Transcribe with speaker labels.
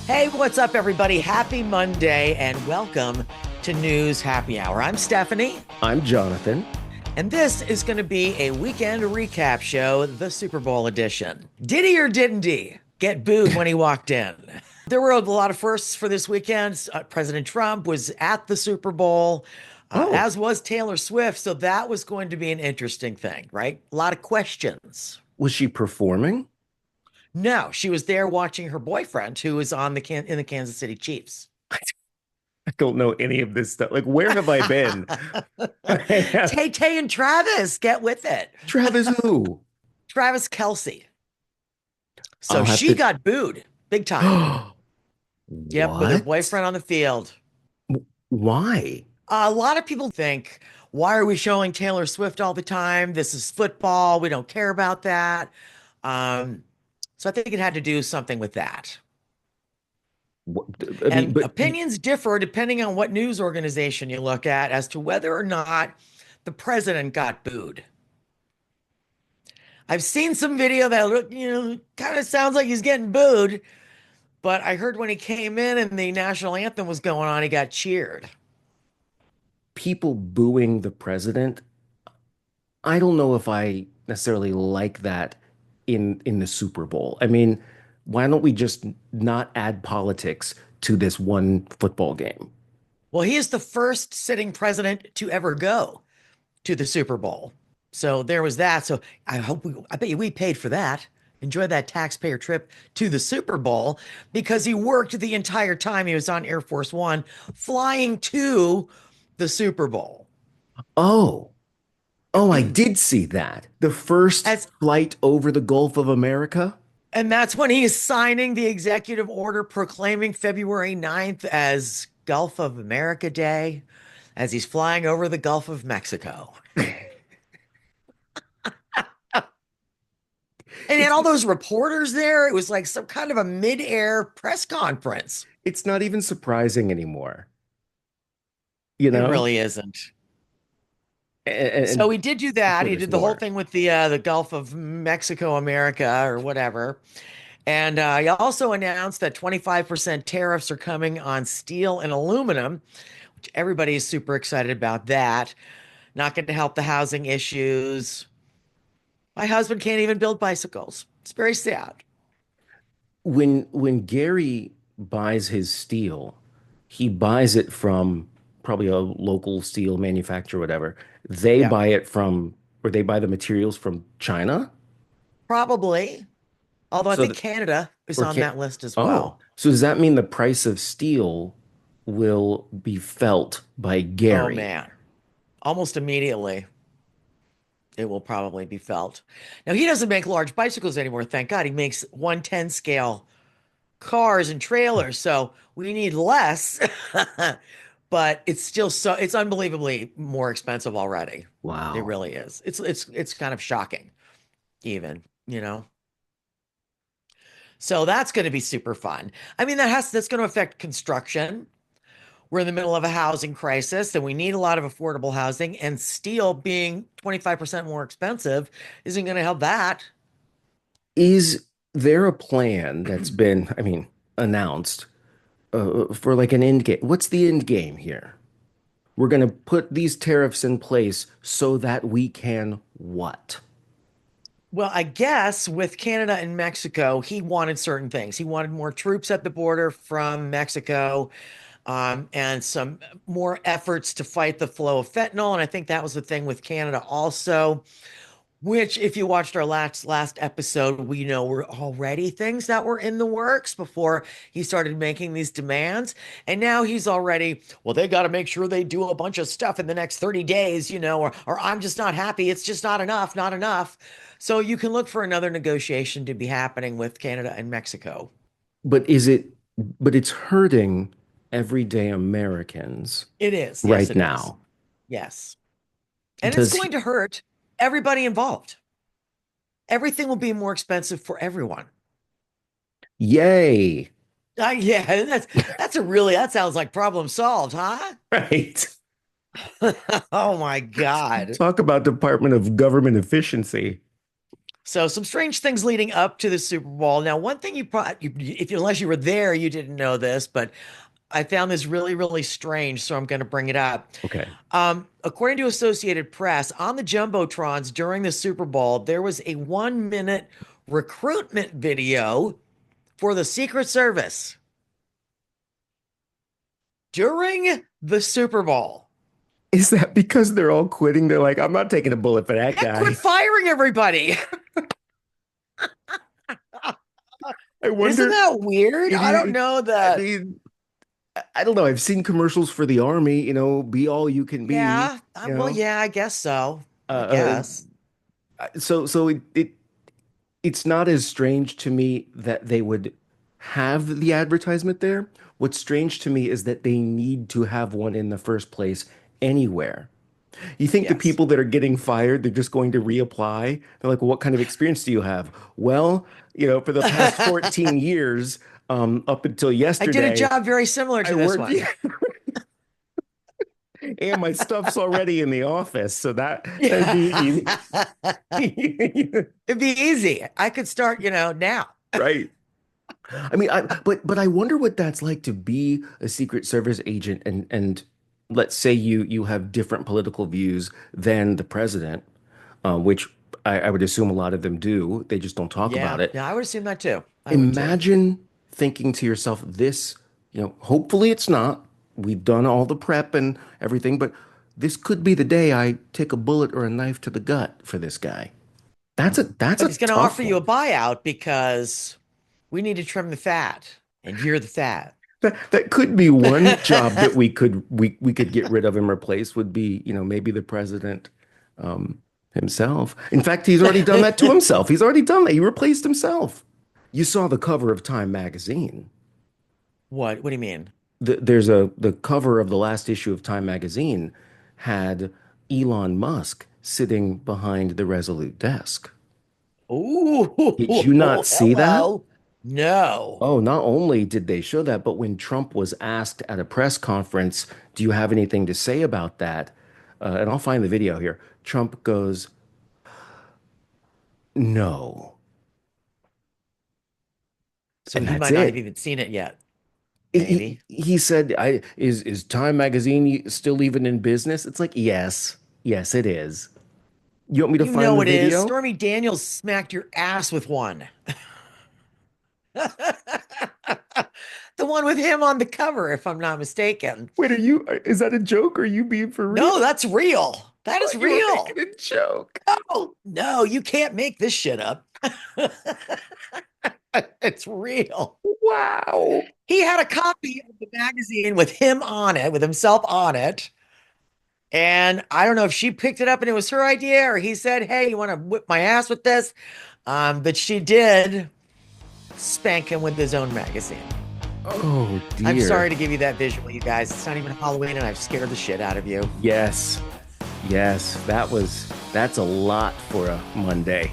Speaker 1: Hey, what's up, everybody? Happy Monday and welcome to News Happy Hour. I'm Stephanie,
Speaker 2: I'm Jonathan.
Speaker 1: and this is going to be a weekend recap show, the Super Bowl edition. Did he or didn't he get booed when he walked in? There were a lot of firsts for this weekend. President Trump was at the Super Bowl,
Speaker 2: Oh,
Speaker 1: as was Taylor Swift. So that was going to be an interesting thing, right? A lot of questions.
Speaker 2: was she performing?
Speaker 1: No, she was there watching her boyfriend, who was on in the Kansas City Chiefs.
Speaker 2: I don't know any of this stuff. Like, where have I been?
Speaker 1: Tay Tay and Travis, get with it.
Speaker 2: Travis who?
Speaker 1: Travis Kelsey. So
Speaker 2: I'll have
Speaker 1: she
Speaker 2: to.
Speaker 1: got booed big time. Yep, with her
Speaker 2: What?
Speaker 1: boyfriend on the field.
Speaker 2: Why?
Speaker 1: A lot of people think, why are we showing Taylor Swift all the time? This is football. We don't care about that. Um, so I think it had to do something with that.
Speaker 2: What- I mean,
Speaker 1: And
Speaker 2: but
Speaker 1: opinions differ depending on what news organization you look at as to whether or not the president got booed. I've seen some video that kind of sounds like he's getting booed, but I heard when he came in and the national anthem was going on, he got cheered.
Speaker 2: people booing the president, I don't know if I necessarily like that in the Super Bowl. I mean, why don't we just not add politics to this one football game?
Speaker 1: Well, he is the first sitting president to ever go to the Super Bowl. So there was that. So I bet you we paid for that. Enjoy that taxpayer trip to the Super Bowl because he worked the entire time he was on Air Force One flying to the Super Bowl.
Speaker 2: Oh. Oh, I did see that. The first
Speaker 1: As
Speaker 2: flight over the Gulf of America.
Speaker 1: And that's when he is signing the executive order proclaiming February 9th as Gulf of America Day as he's flying over the Gulf of Mexico. And he had
Speaker 2: It's
Speaker 1: all those reporters there. It was like some kind of a mid-air press conference.
Speaker 2: it's not even surprising anymore, you
Speaker 1: It
Speaker 2: know?
Speaker 1: really isn't. So
Speaker 2: And
Speaker 1: he did do
Speaker 2: I'm
Speaker 1: that.
Speaker 2: sure
Speaker 1: He
Speaker 2: there's
Speaker 1: did the whole
Speaker 2: more.
Speaker 1: thing with the Gulf of Mexico, America, or whatever. And he also announced that 25% tariffs are coming on steel and aluminum, which everybody is super excited about that. Not going to help the housing issues. My husband can't even build bicycles. It's very sad.
Speaker 2: When Gary buys his steel, he buys it from probably a local steel manufacturer, whatever. They
Speaker 1: Yeah,
Speaker 2: buy it from, or they buy the materials from China.
Speaker 1: probably. Although I
Speaker 2: So
Speaker 1: think
Speaker 2: that,
Speaker 1: Canada is
Speaker 2: or
Speaker 1: on
Speaker 2: can
Speaker 1: that list as
Speaker 2: oh,
Speaker 1: well.
Speaker 2: so does that mean the price of steel will be felt by
Speaker 1: Oh
Speaker 2: Gary?
Speaker 1: man, almost immediately it will probably be felt. Now he doesn't make large bicycles anymore, thank God. He makes 110 scale cars and trailers, so we need less. But it's still it's unbelievably more expensive already. It
Speaker 2: Wow.
Speaker 1: really is. It's kind of shocking, even. So that's going to be super fun. I mean, that's going to affect construction. We're in the middle of a housing crisis and we need a lot of affordable housing, and steel being 25% more expensive isn't going to help that.
Speaker 2: Is there a plan that's been, I mean, announced for like an end game? What's the end game here? We're going to put these tariffs in place so that we can what?
Speaker 1: Well, I guess with Canada and Mexico, he wanted certain things. He wanted more troops at the border from Mexico, and some more efforts to fight the flow of fentanyl. And I think that was the thing with Canada also, which, if you watched our last episode, we know were already things that were in the works before he started making these demands. And now he's already, well, they got to make sure they do a bunch of stuff in the next 30 days, or I'm just not happy. It's just not enough, not enough. So you can look for another negotiation to be happening with Canada and Mexico.
Speaker 2: But is it, but it's hurting everyday Americans
Speaker 1: It is. Yes,
Speaker 2: right
Speaker 1: it is.
Speaker 2: now.
Speaker 1: Yes. And it's
Speaker 2: Does
Speaker 1: going
Speaker 2: he,
Speaker 1: to hurt everybody involved. Everything will be more expensive for everyone.
Speaker 2: yay,
Speaker 1: Yeah, that sounds like problem solved, huh?
Speaker 2: right?
Speaker 1: Oh my God.
Speaker 2: Talk about Department of Government Efficiency.
Speaker 1: So some strange things leading up to the Super Bowl. Now, one thing you probably, if unless you were there, you didn't know this, but I found this really, really strange, so I'm going to bring it up.
Speaker 2: Okay.
Speaker 1: According to Associated Press, on the Jumbotrons during the Super Bowl, there was a 1 minute recruitment video for the Secret Service during the Super Bowl.
Speaker 2: Is that because they're all quitting? They're like, I'm not taking a bullet for that
Speaker 1: Yeah, quit
Speaker 2: guy.
Speaker 1: firing everybody.
Speaker 2: I
Speaker 1: Isn't
Speaker 2: wonder.
Speaker 1: that weird?
Speaker 2: It
Speaker 1: I don't
Speaker 2: is.
Speaker 1: know
Speaker 2: I
Speaker 1: that.
Speaker 2: mean, I don't know. I've seen commercials for the army, be all you can be,
Speaker 1: Yeah,
Speaker 2: you
Speaker 1: well,
Speaker 2: know.
Speaker 1: yeah, I guess so. I
Speaker 2: Uh,
Speaker 1: guess.
Speaker 2: it's not as strange to me that they would have the advertisement there. What's strange to me is that they need to have one in the first place anywhere. You think the
Speaker 1: Yes.
Speaker 2: people that are getting fired, they're just going to reapply? They're like, well, what kind of experience do you have? Well, for the past
Speaker 1: I
Speaker 2: 14 years, up until
Speaker 1: did a
Speaker 2: yesterday,
Speaker 1: job very similar
Speaker 2: I
Speaker 1: to this
Speaker 2: worked,
Speaker 1: one.
Speaker 2: and my stuff's already in the office, so that'd
Speaker 1: Yeah.
Speaker 2: be easy.
Speaker 1: It'd be easy. I could start, now.
Speaker 2: Right. I mean, but I wonder what that's like to be a Secret Service agent and let's say you have different political views than the president, which I would assume a lot of them do. They just don't talk about
Speaker 1: Yeah.
Speaker 2: it.
Speaker 1: Yeah, I would assume that too. I would too.
Speaker 2: Imagine thinking to yourself, this, hopefully it's not. We've done all the prep and everything, but this could be the day I take a bullet or a knife to the gut for this guy. That's
Speaker 1: But
Speaker 2: a
Speaker 1: he's going to
Speaker 2: tough
Speaker 1: offer you a
Speaker 2: one.
Speaker 1: buyout because we need to trim the fat, and you're the fat.
Speaker 2: That could be one job that we could get rid of and replace would be, maybe the president himself. In fact, he's already done that to himself. He's already done that. He replaced himself. You saw the cover of Time magazine.
Speaker 1: What? What do you mean?
Speaker 2: The cover of the last issue of Time magazine had Elon Musk sitting behind the Resolute desk.
Speaker 1: Ooh,
Speaker 2: Did you not see that?
Speaker 1: hello. No.
Speaker 2: Oh, not only did they show that, but when Trump was asked at a press conference, do you have anything to say about that? And I'll find the video here. Trump goes, no.
Speaker 1: So
Speaker 2: And
Speaker 1: he
Speaker 2: that's
Speaker 1: might not have
Speaker 2: it.
Speaker 1: even seen it yet.
Speaker 2: He,
Speaker 1: Maybe.
Speaker 2: he said, is Time Magazine still even in business? It's like, yes, yes, it is. You want me to
Speaker 1: You
Speaker 2: find
Speaker 1: know
Speaker 2: the
Speaker 1: it is.
Speaker 2: video?
Speaker 1: Stormy Daniels smacked your ass with one. The one with him on the cover, if I'm not mistaken.
Speaker 2: Wait, is that a joke or are you being for real?
Speaker 1: No, that's real. That
Speaker 2: I
Speaker 1: is
Speaker 2: thought you were making
Speaker 1: real.
Speaker 2: a joke.
Speaker 1: Oh, no, you can't make this shit up. It's real.
Speaker 2: Wow.
Speaker 1: He had a copy of the magazine with him on it, with himself on it. And I don't know if she picked it up and it was her idea or he said, "Hey, you want to whip my ass with this?" But she did spank him with his own magazine.
Speaker 2: Oh,
Speaker 1: I'm sorry
Speaker 2: dear.
Speaker 1: to give you that visual, you guys. It's not even Halloween and I've scared the shit out of you.
Speaker 2: Yes. Yes, that's a lot for a Monday.